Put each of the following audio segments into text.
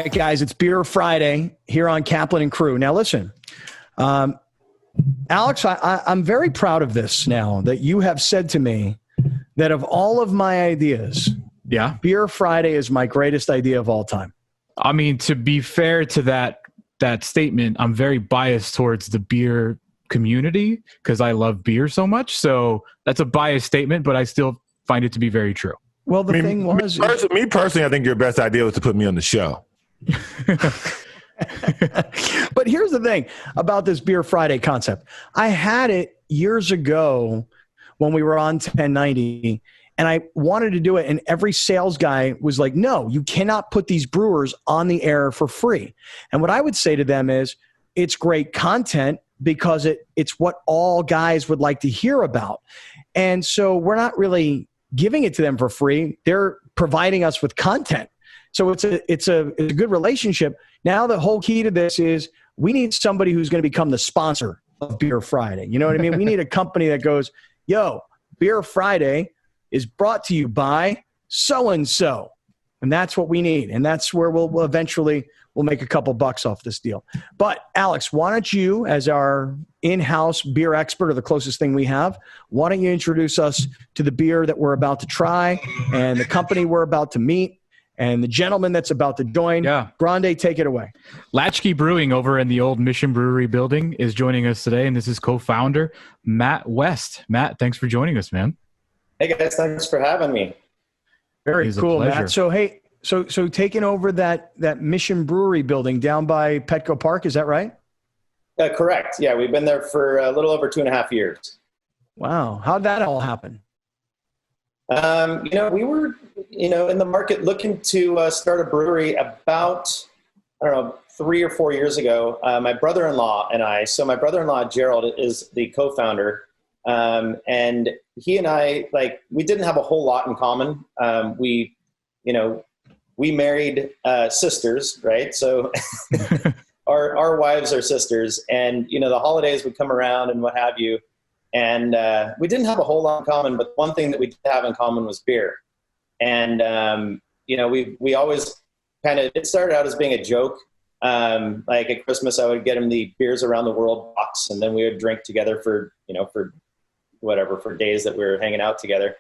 right, guys, it's Beer Friday here on Kaplan and Crew. Now, listen, Alex, I'm very proud of this now that you have said to me that of all of my ideas, Beer Friday is my greatest idea of all time. I mean, to be fair to that statement, I'm very biased towards the beer community because I love beer so much. So that's a biased statement, but I still find it to be very true. Well, the thing was... Me personally, I think your best idea was to put me on the show. But here's the thing about this Beer Friday concept. I had it years ago when we were on 1090, and I wanted to do it, and every sales guy was like, no, you cannot put these brewers on the air for free. And what I would say to them is, it's great content because it's what all guys would like to hear about. And so we're not really giving it to them for free. They're providing us with content. So it's a good relationship. Now the whole key to this is we need somebody who's going to become the sponsor of Beer Friday. You know what I mean? We need a company that goes, yo, Beer Friday is brought to you by so-and-so. And that's what we need. And that's where we'll eventually make a couple bucks off this deal. But Alex, why don't you, as our in-house beer expert, or the closest thing we have, why don't you introduce us to the beer that we're about to try and the company we're about to meet and the gentleman that's about to join. Yeah. Grande, take it away. Latchkey Brewing over in the old Mission Brewery building is joining us today, and this is co-founder Matt West. Matt, thanks for joining us, man. Hey, guys. Thanks for having me. Very cool, Matt. So, hey, so taking over that Mission Brewery building down by Petco Park, is that right? Correct. Yeah, we've been there for a little over 2.5 years. Wow. How'd that all happen? We were, in the market looking to start a brewery about, 3 or 4 years ago. My brother-in-law and I, so my brother-in-law, Gerald, is the co-founder. And he and I, we didn't have a whole lot in common. We married sisters, right? So our wives are sisters, and the holidays would come around and what have you, and we didn't have a whole lot in common. But one thing that we did have in common was beer, and we always it started out as being a joke. Like at Christmas, I would get him the Beers Around the World box, and then we would drink together for days that we were hanging out together.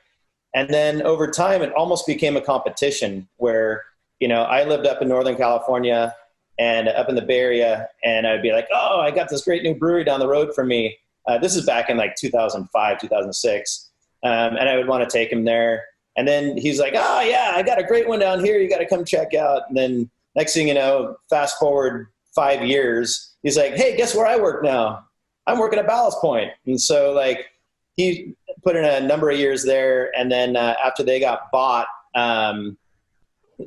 And then over time, it almost became a competition where, I lived up in Northern California and up in the Bay Area, and I'd be like, oh, I got this great new brewery down the road from me. This is back in 2005, 2006. And I would want to take him there. And then he's like, oh, yeah, I got a great one down here. You got to come check out. And then next thing you know, fast forward 5 years, he's like, hey, guess where I work now? I'm working at Ballast Point. And so he put in a number of years there, and then after they got bought,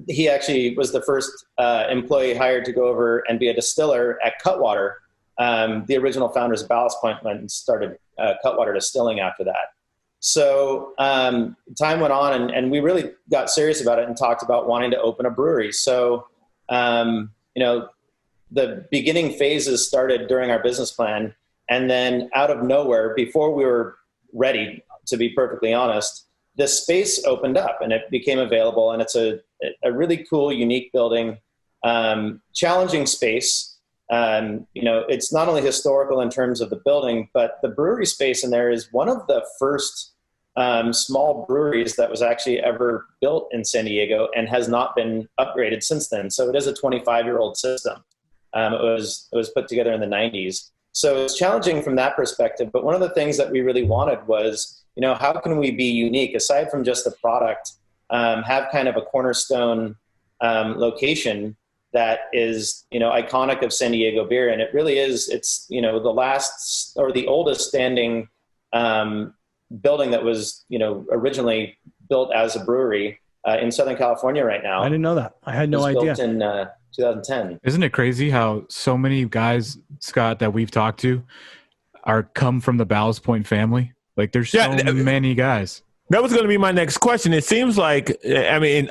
he actually was the first employee hired to go over and be a distiller at Cutwater. The original founders of Ballast Point went and started Cutwater Distilling after that. So time went on, and we really got serious about it and talked about wanting to open a brewery. So, the beginning phases started during our business plan, and then out of nowhere, before we were ready, to be perfectly honest, this space opened up and it became available. And it's a really cool, unique building, challenging space. It's not only historical in terms of the building, but the brewery space in there is one of the first small breweries that was actually ever built in San Diego and has not been upgraded since then. So it is a 25-year-old system. It was put together in the 90s. So it's challenging from that perspective. But one of the things that we really wanted was, how can we be unique aside from just the product, have kind of a cornerstone location that is, iconic of San Diego beer. And it really is, it's, the last or the oldest standing building that was, originally built as a brewery in Southern California right now. I didn't know that. I had no idea. Built in 2010. Isn't it crazy how so many guys, Scott, that we've talked to come from the Ballast Point family? There's so many guys. That was going to be my next question. It seems like,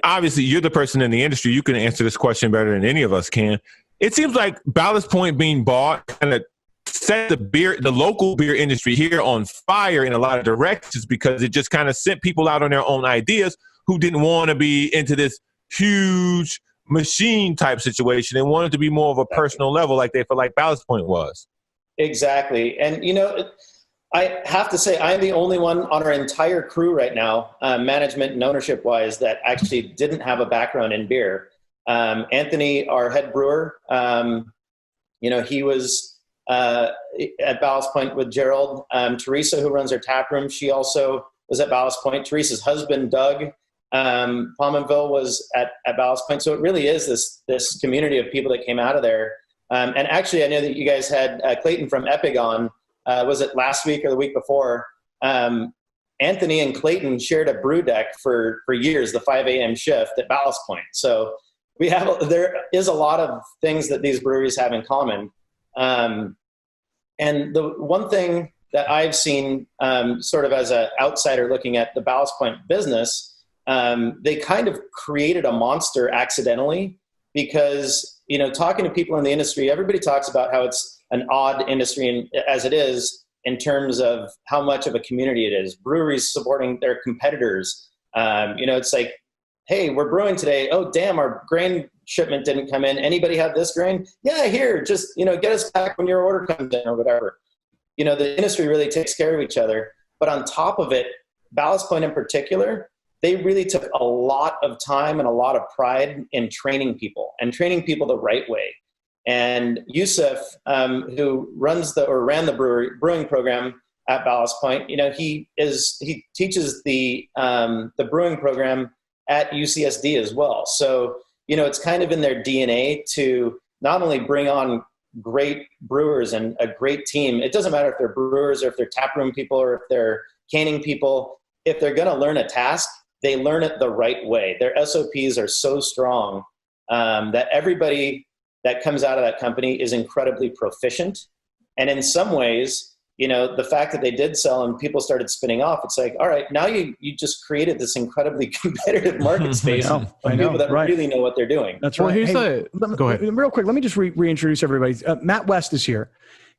obviously you're the person in the industry. You can answer this question better than any of us can. It seems like Ballast Point being bought kind of set the local beer industry here on fire in a lot of directions, because it just kind of sent people out on their own ideas who didn't want to be into this huge machine type situation. They wanted to be more of a personal level, like they felt like Ballast Point was. Exactly. And, I have to say, I'm the only one on our entire crew right now, management and ownership wise, that actually didn't have a background in beer. Anthony, our head brewer, he was at Ballast Point with Gerald. Teresa, who runs our tap room, she also was at Ballast Point. Teresa's husband, Doug, Palmanville, was at Ballast Point. So it really is this community of people that came out of there. And actually, I know that you guys had Clayton from Epic on. Was it last week or the week before? Anthony and Clayton shared a brew deck for years, the 5 a.m. shift at Ballast Point. So there is a lot of things that these breweries have in common. And the one thing that I've seen sort of as an outsider looking at the Ballast Point business, they kind of created a monster accidentally because, talking to people in the industry, everybody talks about how it's an odd industry as it is in terms of how much of a community it is. Breweries supporting their competitors. It's like, hey, we're brewing today. Oh, damn, our grain shipment didn't come in. Anybody have this grain? Yeah, here, just, get us back when your order comes in or whatever. The industry really takes care of each other. But on top of it, Ballast Point in particular, they really took a lot of time and a lot of pride in training people the right way. And Yusuf, who ran the brewing program at Ballast Point, he teaches the brewing program at UCSD as well. So, it's kind of in their DNA to not only bring on great brewers and a great team. It doesn't matter if they're brewers or if they're taproom people or if they're canning people. If they're going to learn a task, they learn it the right way. Their SOPs are so strong that everybody that comes out of that company is incredibly proficient. And in some ways, the fact that they did sell and people started spinning off, it's like, all right, now you just created this incredibly competitive market space of people that really know what they're doing. That's right. Go ahead. Real quick, let me just reintroduce everybody. Matt West is here.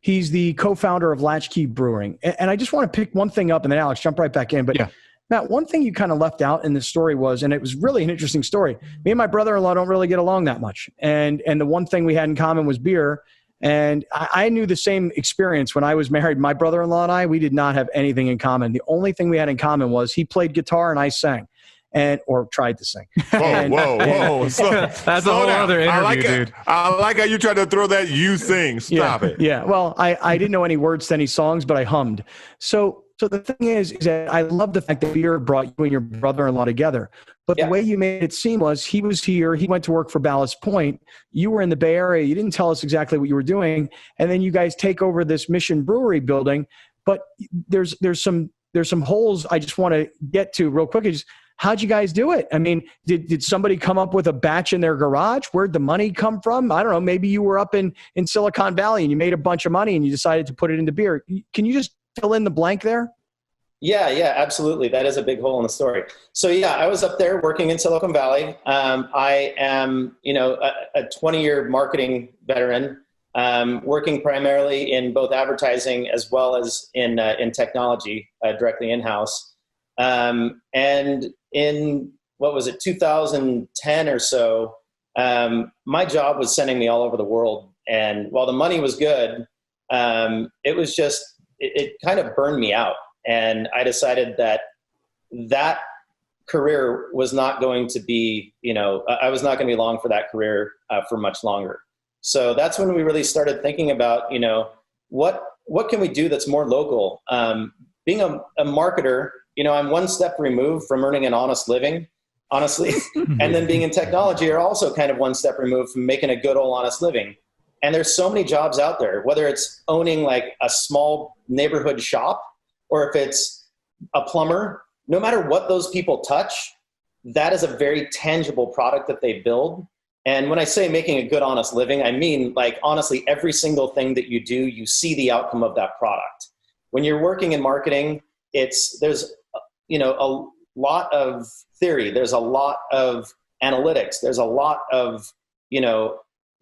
He's the co-founder of Latchkey Brewing. And I just want to pick one thing up, and then Alex, jump right back in. But Matt, one thing you kind of left out in this story was, and it was really an interesting story, me and my brother-in-law don't really get along that much. And the one thing we had in common was beer. And I knew the same experience when I was married. My brother-in-law and I, we did not have anything in common. The only thing we had in common was he played guitar and I sang. Or tried to sing. Whoa. That's a whole other interview, dude. I like how you tried to throw that you thing. Stop it. Yeah. Well, I didn't know any words to any songs, but I hummed. So the thing is that I love the fact that beer brought you and your brother-in-law together. But the way you made it seem was he was here, he went to work for Ballast Point, you were in the Bay Area, you didn't tell us exactly what you were doing, and then you guys take over this Mission Brewery building. But there's some holes I just want to get to real quick. How'd you guys do it? I mean, did somebody come up with a batch in their garage? Where'd the money come from? I don't know. Maybe you were up in Silicon Valley and you made a bunch of money and you decided to put it into beer. Can you just fill in the blank there? Yeah, absolutely. That is a big hole in the story. So I was up there working in Silicon Valley. I am, a 20-year marketing veteran, working primarily in both advertising as well as in technology, directly in-house. And in, 2010 or so, my job was sending me all over the world. And while the money was good, it was just, it kind of burned me out. And I decided that career was not going to be, I was not going to be long for that career for much longer. So that's when we really started thinking about, what can we do that's more local? Being a marketer, I'm one step removed from earning an honest living, honestly. And then being in technology are also kind of one step removed from making a good old honest living. And there's so many jobs out there, whether it's owning like a small neighborhood shop, or if it's a plumber, no matter what those people touch, that is a very tangible product that they build. And when I say making a good, honest living, I mean, like, honestly, every single thing that you do, you see the outcome of that product. When you're working in marketing, there's a lot of theory. There's a lot of analytics. There's a lot of,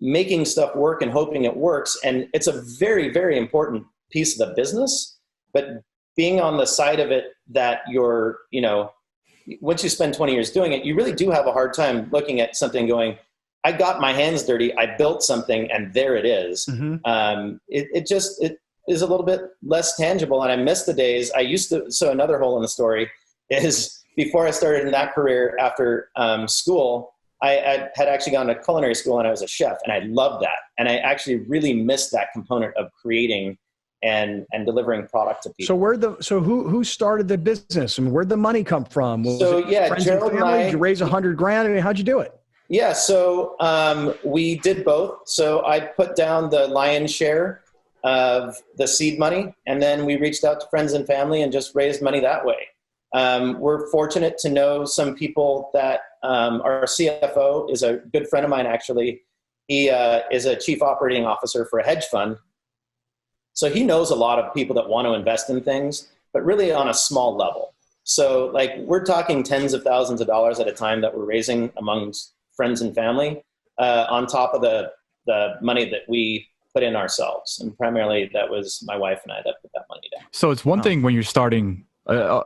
making stuff work and hoping it works. And it's a very, very important piece of the business. But being on the side of it that you're, once you spend 20 years doing it, you really do have a hard time looking at something going, I got my hands dirty. I built something, and there it is. It is a little bit less tangible, and I miss the days. I used to. So another hole in the story is before I started in that career after school, I had actually gone to culinary school, and I was a chef, and I loved that. And I actually really missed that component of creating and delivering product to people. So who started the business, and where'd the money come from? Gerald and I, did you raise $100,000? I mean, how'd you do it? Yeah, so we did both. So I put down the lion's share of the seed money, and then we reached out to friends and family and just raised money that way. We're fortunate to know some people that our CFO is a good friend of mine, actually. He is a chief operating officer for a hedge fund. So he knows a lot of people that want to invest in things, but really on a small level. So like we're talking tens of thousands of dollars at a time that we're raising amongst friends and family on top of the money that we put in ourselves. And primarily that was my wife and I that put that money down. So it's one thing when you're starting a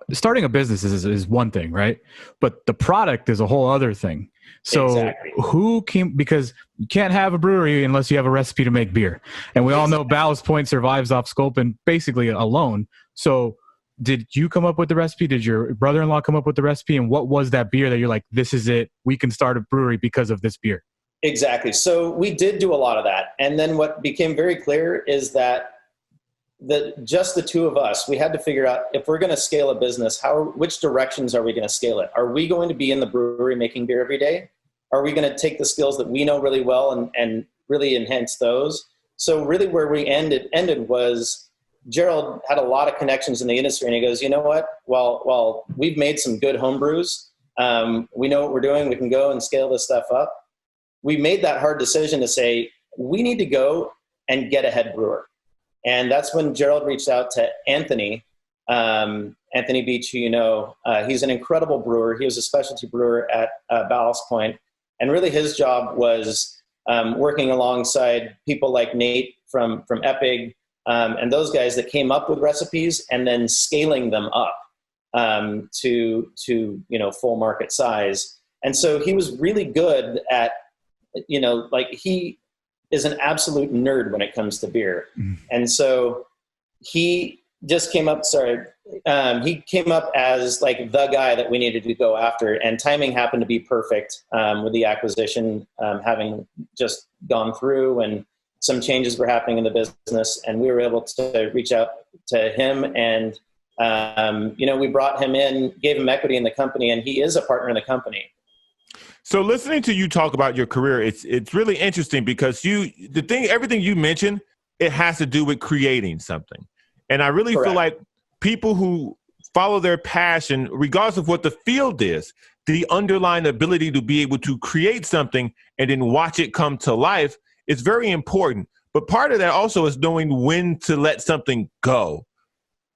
business is one thing, right? But the product is a whole other thing. So Exactly. Because you can't have a brewery unless you have a recipe to make beer. And we all know Ballast Point survives off Sculpin basically alone. So did you come up with the recipe? Did your brother-in-law come up with the recipe? And what was that beer that you're like, this is it, we can start a brewery because of this beer? Exactly. So we did do a lot of that. And then what became very clear is that just the two of us, we had to figure out if we're going to scale a business, which directions are we going to scale it? Are we going to be in the brewery making beer every day? Are we going to take the skills that we know really well and really enhance those? So really where we ended was Gerald had a lot of connections in the industry, and he goes, you know what? Well, we've made some good home brews. We know what we're doing. We can go and scale this stuff up. We made that hard decision to say, we need to go and get a head brewer. And that's when Gerald reached out to Anthony Beach, who you know. He's an incredible brewer. He was a specialty brewer at Ballast Point. And really his job was working alongside people like Nate from Epig and those guys that came up with recipes and then scaling them up to full market size. And so he was really good at, he is an absolute nerd when it comes to beer. And so he just came up, he came up as like the guy that we needed to go after, and timing happened to be perfect with the acquisition having just gone through, and some changes were happening in the business, and we were able to reach out to him, and we brought him in, gave him equity in the company, and he is a partner in the company. So listening to you talk about your career, it's really interesting because everything you mentioned, it has to do with creating something. And I really Correct. feel like people who follow their passion, regardless of what the field is, the underlying ability to be able to create something and then watch it come to life is very important. But part of that also is knowing when to let something go.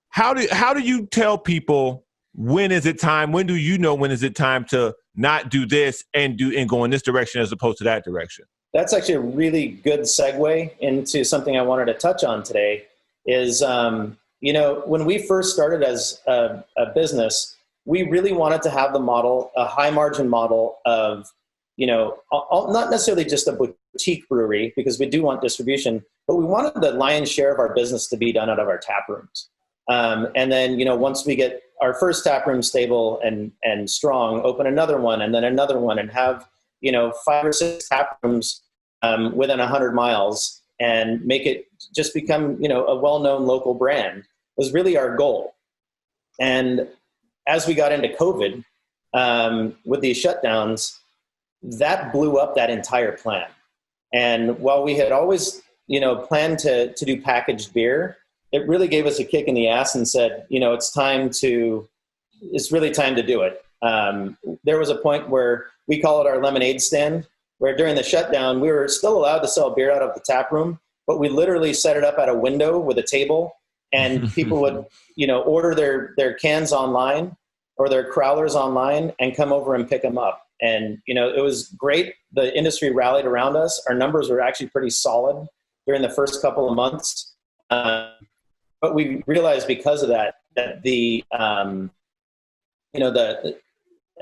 How do you tell people when is it time? When do you know when is it time to not do this and go in this direction as opposed to that direction? That's actually a really good segue into something I wanted to touch on today is, when we first started as a business, we really wanted to have the model, a high margin model of, not necessarily just a boutique brewery, because we do want distribution, but we wanted the lion's share of our business to be done out of our tap rooms. And then, once we get our first tap room stable and strong, open another one and then another one, and have, 5 or 6 tap rooms within 100 miles and make it just become, a well-known local brand was really our goal. And as we got into COVID with these shutdowns, that blew up that entire plan. And while we had always, planned to do packaged beer, it really gave us a kick in the ass and said, it's really time to do it. There was a point where we call it our lemonade stand, where during the shutdown, we were still allowed to sell beer out of the tap room, but we literally set it up at a window with a table, and people would, order their cans online or their crowlers online and come over and pick them up. And, it was great. The industry rallied around us. Our numbers were actually pretty solid during the first couple of months. But we realized because of that the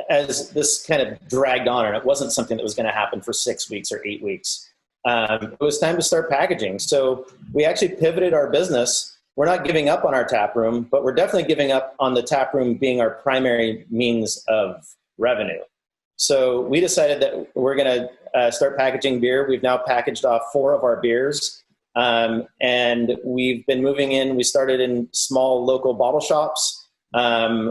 as this kind of dragged on, and it wasn't something that was going to happen for 6 weeks or 8 weeks, it was time to start packaging. So we actually pivoted our business. We're not giving up on our tap room, but we're definitely giving up on the tap room being our primary means of revenue. So we decided that we're going to start packaging beer. We've now packaged off 4 of our beers, and we've been moving in. We started in small local bottle shops.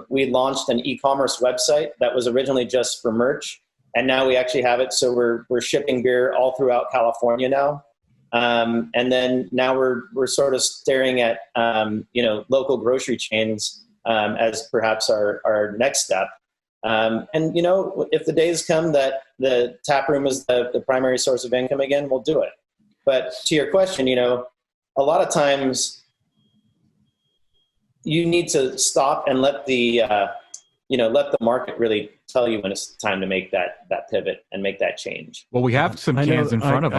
We launched an e-commerce website that was originally just for merch, and now we actually have it. So we're shipping beer all throughout California now. And then now we're sort of staring at, local grocery chains, as perhaps our next step. And if the days come that the tap room is the primary source of income again, we'll do it. But to your question, a lot of times you need to stop and let the market really tell you when it's time to make that pivot and make that change. Well, we have some cans in front of us.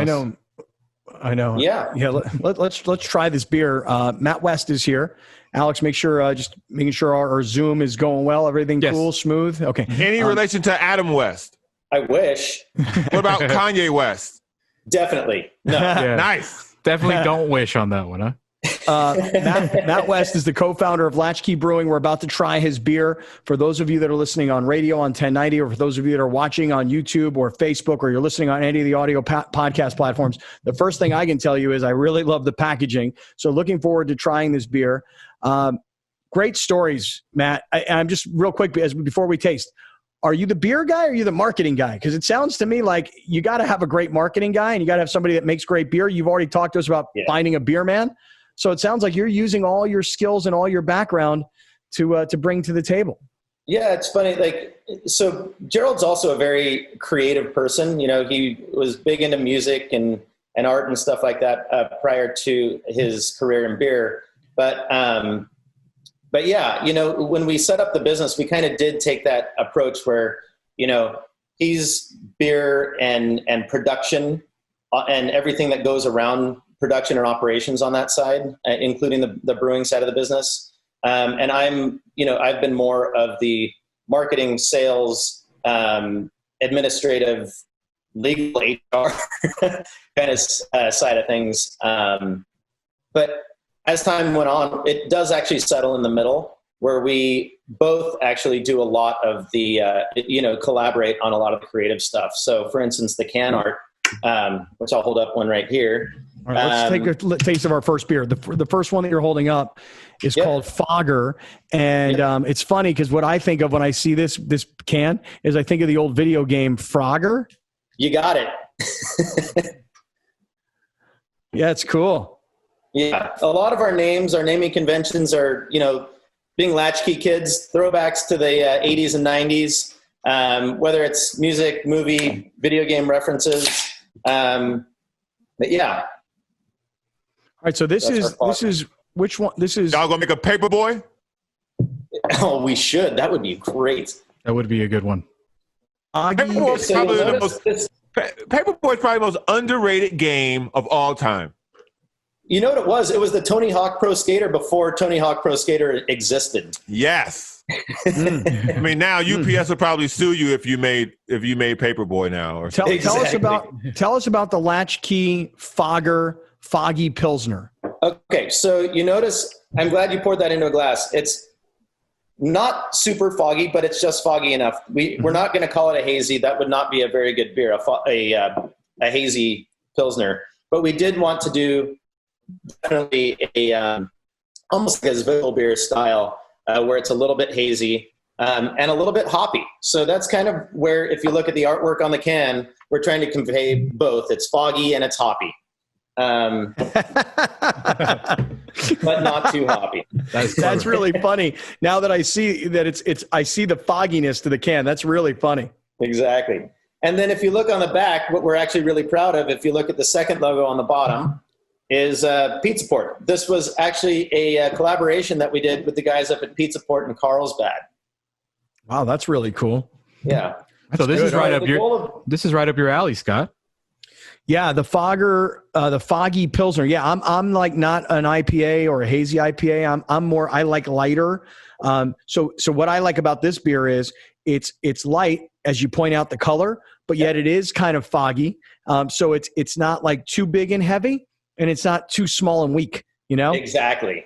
I know. Yeah. Let's try this beer. Matt West is here. Alex, make sure just making sure our Zoom is going well. Everything cool, smooth. Okay. Any relation to Adam West? I wish. What about Kanye West? Definitely. No. Yeah. Nice. Definitely don't wish on that one, huh? Matt West is the co-founder of Latchkey Brewing. We're about to try his beer. For those of you that are listening on radio on 1090, or for those of you that are watching on YouTube or Facebook, or you're listening on any of the audio podcast platforms, the first thing I can tell you is I really love the packaging. So looking forward to trying this beer. Great stories, Matt. I'm just real quick before we taste. Are you the beer guy or are you the marketing guy? Because it sounds to me like you got to have a great marketing guy and you got to have somebody that makes great beer. You've already talked to us about finding a beer man. So it sounds like you're using all your skills and all your background to bring to the table. Yeah, it's funny. So Gerald's also a very creative person. He was big into music and art and stuff like that prior to his career in beer. But yeah, when we set up the business, we kind of did take that approach where, he's beer and production and everything that goes around production and operations on that side, including the brewing side of the business. And I've been more of the marketing, sales, administrative, legal, HR kind of side of things. But as time went on, it does actually settle in the middle where we both actually do a lot of the, collaborate on a lot of the creative stuff. So for instance, the can art, which I'll hold up one right here. All right, let's take a taste of our first beer. The first one that you're holding up is called Fogger. And it's funny because what I think of when I see this can is I think of the old video game Frogger. You got it. Yeah, it's cool. Yeah. A lot of our names, our naming conventions are, being latchkey kids, throwbacks to the 80s and 90s, whether it's music, movie, video game references. But yeah. All right, so this is which one? This is y'all gonna make a paper boy? Oh, we should. That would be great. That would be a good one. Paperboy is probably the most underrated game of all time. You know what it was? It was the Tony Hawk Pro Skater before Tony Hawk Pro Skater existed. Yes. I mean, now UPS will probably sue you if you made Paperboy now. Or tell us about the Latchkey Foggy Pilsner. Okay, so you notice, I'm glad you poured that into a glass. It's not super foggy, but it's just foggy enough. We're not going to call it a hazy. That would not be a very good beer, a hazy Pilsner. But we did want to do definitely almost like a Zwickel beer style, where it's a little bit hazy and a little bit hoppy. So that's kind of where, if you look at the artwork on the can, we're trying to convey both. It's foggy and it's hoppy. But not too hoppy. That's really funny. Now that I see that I see the fogginess to the can. That's really funny. Exactly. And then if you look on the back, what we're actually really proud of, if you look at the second logo on the bottom, is Pizza Port. This was actually a collaboration that we did with the guys up at Pizza Port in Carlsbad. Wow, that's really cool. Yeah. So this is right up your alley, Scott. Yeah, the Foggy Pilsner. Yeah, I'm like not an IPA or a hazy IPA. I'm more, I like lighter. So what I like about this beer is it's light, as you point out the color, but yet it is kind of foggy. So it's not like too big and heavy, and it's not too small and weak, you know? Exactly.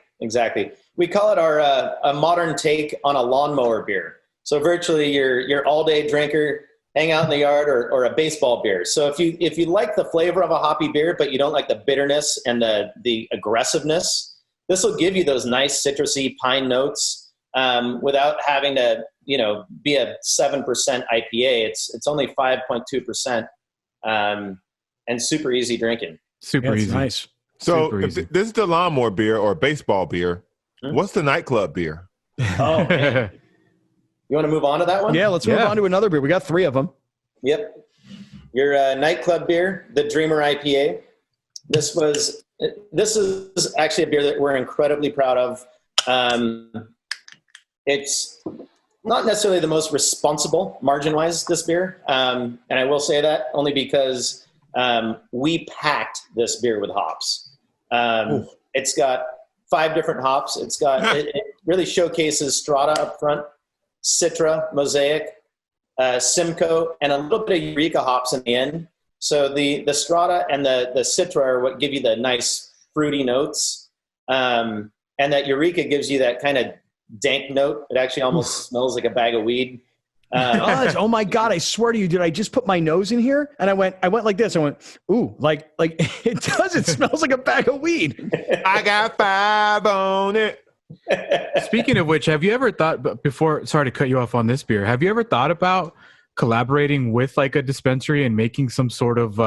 We call it our a modern take on a lawnmower beer. So virtually your all day drinker, hang out in the yard, or a baseball beer. So if you like the flavor of a hoppy beer, but you don't like the bitterness and the aggressiveness, this will give you those nice citrusy pine notes without having to, be a 7% IPA. It's only 5.2%, and super easy drinking. Super easy. Nice. So if this is the lawnmower beer or baseball beer, what's the nightclub beer? Oh, man. You want to move on to that one? Yeah, let's move on to another beer. We got 3 of them. Yep. Your nightclub beer, the Dreamer IPA. This is actually a beer that we're incredibly proud of. It's not necessarily the most responsible margin-wise, this beer. And I will say that only because we packed this beer with hops. It's got 5 different hops. It really showcases Strata up front, Citra, Mosaic, Simcoe, and a little bit of Eureka hops in the end. So the Strata and the Citra are what give you the nice fruity notes. And that Eureka gives you that kind of dank note. It actually almost smells like a bag of weed. Oh my God, I swear to you, did I just put my nose in here? And I went like this. I went, ooh, like it does. It smells like a bag of weed. I got 5 on it. Speaking of which, have you ever thought before, sorry to cut you off on this beer, have you ever thought about collaborating with like a dispensary and making some sort of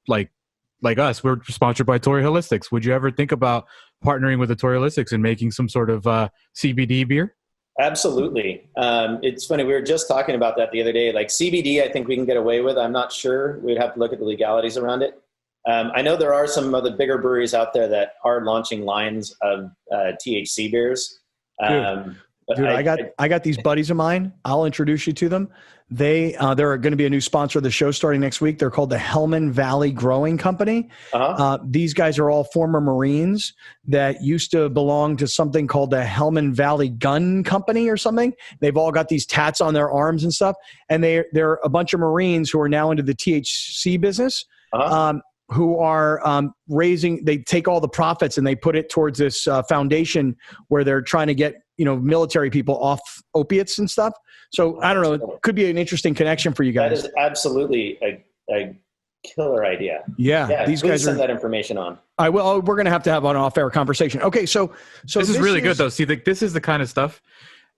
like us, we're sponsored by Torrey Holistics. Would you ever think about partnering with the Torrey Holistics and making some sort of CBD beer? Absolutely. It's funny. We were just talking about that the other day. Like CBD, I think we can get away with. I'm not sure. We'd have to look at the legalities around it. I know there are some of the bigger breweries out there that are launching lines of THC beers. Dude, I got these buddies of mine. I'll introduce you to them. They're going to be a new sponsor of the show starting next week. They're called the Hellman Valley Growing Company. These guys are all former Marines that used to belong to something called the Hellman Valley Gun Company or something. They've all got these tats on their arms and stuff. And they're a bunch of Marines who are now into the THC business. Who are they take all the profits and they put it towards this foundation where they're trying to get, military people off opiates and stuff. So I don't know, it could be an interesting connection for you guys. That is absolutely a killer idea. Yeah, these guys send that information on. I will. We're going to have an off-air conversation. Okay, so this is really good though. See, this is the kind of stuff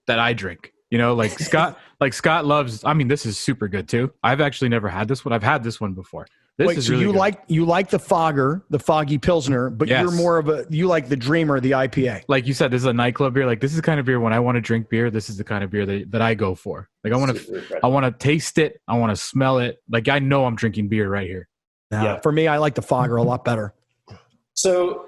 that I drink. Like Scott loves. I mean, this is super good too. I've actually never had this one. I've had this one before. This is really good. You like the foggy Pilsner, but you're more you like the Dreamer, the IPA. Like you said, this is a nightclub beer. Like this is the kind of beer when I want to drink beer, this is the kind of beer that I go for. Like I want to taste it. I want to smell it. Like I know I'm drinking beer right here. Yeah. For me, I like the Fogger a lot better. So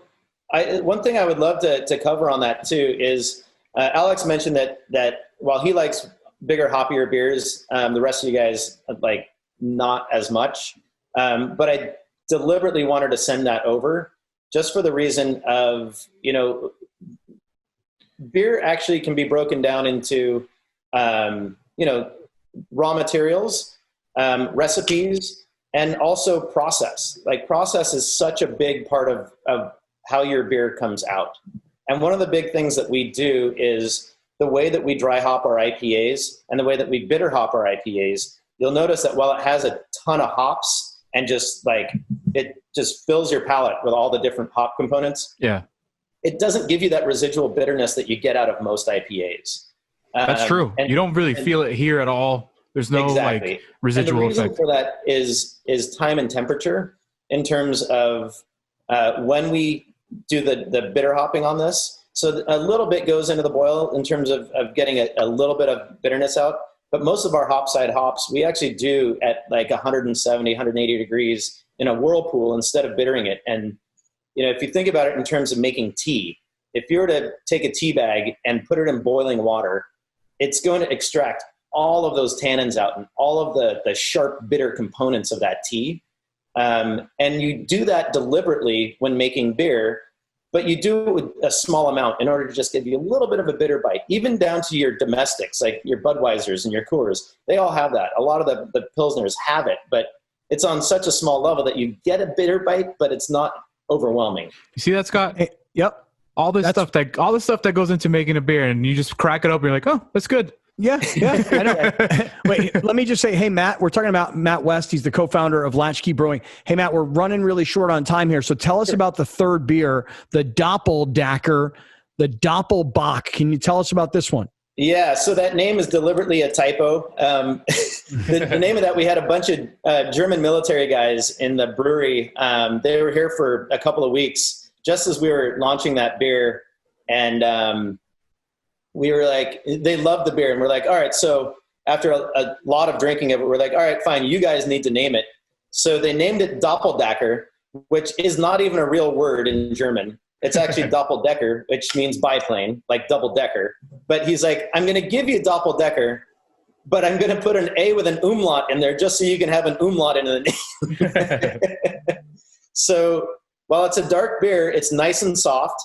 one thing I would love to cover on that too is Alex mentioned that while he likes bigger, hoppier beers, the rest of you guys like not as much. But I deliberately wanted to send that over just for the reason of, beer actually can be broken down into, raw materials, recipes, and also process. Like process is such a big part of how your beer comes out. And one of the big things that we do is the way that we dry hop our IPAs and the way that we bitter hop our IPAs. You'll notice that while it has a ton of hops, and just like it just fills your palate with all the different hop components. Yeah. It doesn't give you that residual bitterness that you get out of most IPAs. That's true. You don't really feel it here at all. There's no like residual effect. The reason for that is time and temperature in terms of when we do the bitter hopping on this. So a little bit goes into the boil in terms of getting a little bit of bitterness out. But most of our hop-side hops, we actually do at like 170, 180 degrees in a whirlpool instead of bittering it. And, if you think about it in terms of making tea, if you were to take a tea bag and put it in boiling water, it's going to extract all of those tannins out and all of the sharp, bitter components of that tea. And you do that deliberately when making beer. but you do it with a small amount in order to just give you a little bit of a bitter bite, even down to your domestics, like your Budweisers and your Coors. They all have that. A lot of the Pilsners have it, but it's on such a small level that you get a bitter bite, but it's not overwhelming. You see that, Scott? Hey, yep. All the stuff that goes into making a beer, and you just crack it open. You're like, oh, that's good. Yeah, I know. Wait, let me just say, hey, Matt, we're talking about Matt West. He's the co-founder of Latchkey Brewing. Hey, Matt, we're running really short on time here. So tell us about the third beer, the Doppeldacker, the Doppelbock. Can you tell us about this one? Yeah, so that name is deliberately a typo. The name of that, we had a bunch of German military guys in the brewery. They were here for a couple of weeks just as we were launching that beer. And we were like, they loved the beer. And we're like, all right, so after a lot of drinking of it, we're like, all right, fine, you guys need to name it. So they named it Doppeldacker, which is not even a real word in German. It's actually Doppeldecker, which means biplane, like double decker. But he's like, I'm going to give you Doppeldecker, but I'm going to put an A with an umlaut in there just so you can have an umlaut in the name. So while it's a dark beer, it's nice and soft.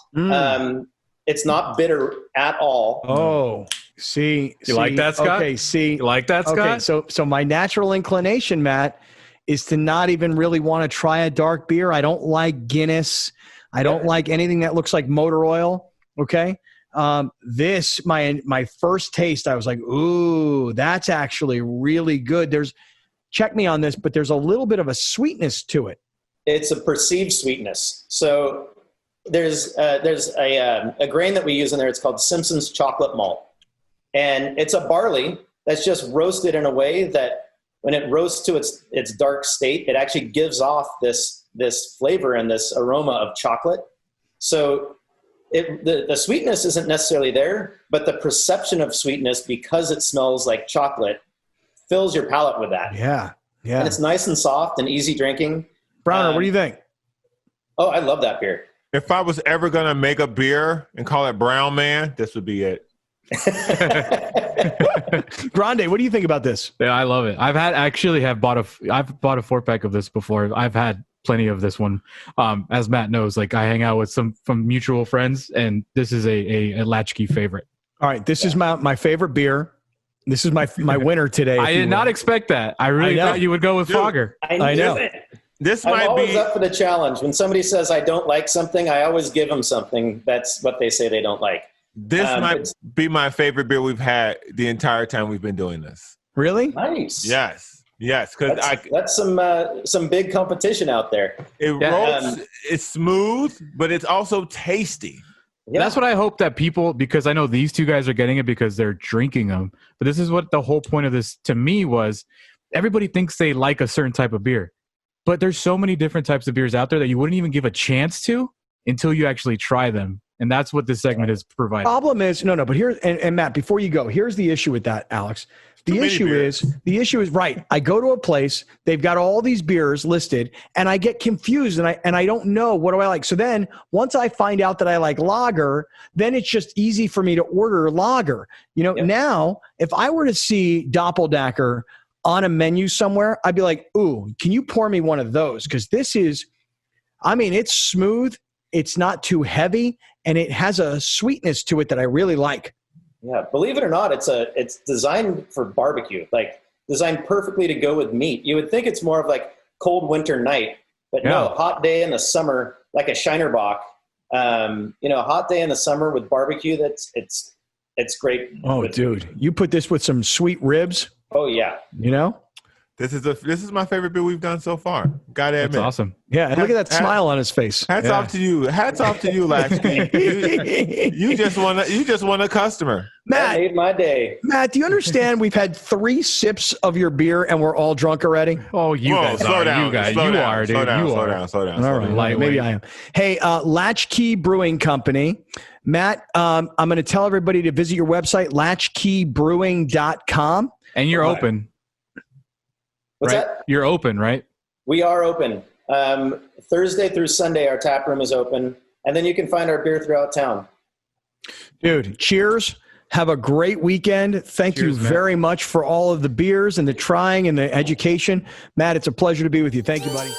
It's not bitter at all. Oh, see. You like that, Scott? Okay, see. You like that, Scott? Okay, so my natural inclination, Matt, is to not even really want to try a dark beer. I don't like Guinness. I don't like anything that looks like motor oil. Okay. This, my first taste, I was like, ooh, that's actually really good. Check me on this, but there's a little bit of a sweetness to it. It's a perceived sweetness. So there's a grain that we use in there. It's called Simpson's chocolate malt. And it's a barley that's just roasted in a way that when it roasts to its dark state, it actually gives off this flavor and this aroma of chocolate. So the sweetness isn't necessarily there, but the perception of sweetness, because it smells like chocolate, fills your palate with that. Yeah. Yeah. And it's nice and soft and easy drinking. Browner, what do you think? Oh, I love that beer. If I was ever going to make a beer and call it Brown Man, this would be it. Grande, what do you think about this? Yeah, I love it. I've bought a 4-pack of this before. I've had plenty of this one. As Matt knows, like I hang out with some from mutual friends, and this is a Latchkey favorite. All right, this is my favorite beer. This is my winner today. I did not expect that. I really thought you would go with Fogger. I know it. I'm always up for the challenge. When somebody says I don't like something, I always give them something. That's what they say they don't like. This might be my favorite beer we've had the entire time we've been doing this. Really? Nice. Yes, because that's some big competition out there. It rolls. It's smooth, but it's also tasty. Yeah. That's what I hope that people, because I know these two guys are getting it because they're drinking them. But this is what the whole point of this to me was. Everybody thinks they like a certain type of beer, but there's so many different types of beers out there that you wouldn't even give a chance to until you actually try them. And that's what this segment is providing. Problem is, but here, and Matt, before you go, here's the issue with that, Alex. The issue is right. I go to a place, they've got all these beers listed, and I get confused, and I don't know what do I like. So then once I find out that I like lager, then it's just easy for me to order lager. Now if I were to see Doppeldacker on a menu somewhere, I'd be like, ooh, can you pour me one of those? Because this is, it's smooth, it's not too heavy, and it has a sweetness to it that I really like. Yeah, believe it or not, it's designed for barbecue, like designed perfectly to go with meat. You would think it's more of like cold winter night, but no, hot day in the summer, like a Shinerbach. A hot day in the summer with barbecue. It's great. Oh, dude, you put this with some sweet ribs. Oh yeah. This is my favorite beer we've done so far. Gotta admit. That's awesome. Yeah, and look at that smile on his face. Hats off to you. Hats off to you, Latchkey. you just won a customer. Matt, that made my day. Matt, do you understand we've had 3 sips of your beer and we're all drunk already? Oh, slow down. You guys, you are, dude. Slow down. All right, maybe I am. Hey, Latchkey Brewing Company. Matt, I'm going to tell everybody to visit your website, latchkeybrewing.com. And you're open. What's right? that? You're open, right? We are open. Thursday through Sunday, our tap room is open. And then you can find our beer throughout town. Dude, cheers. Have a great weekend. Thank you very much for all of the beers and the trying and the education. Matt, it's a pleasure to be with you. Thank you, buddy.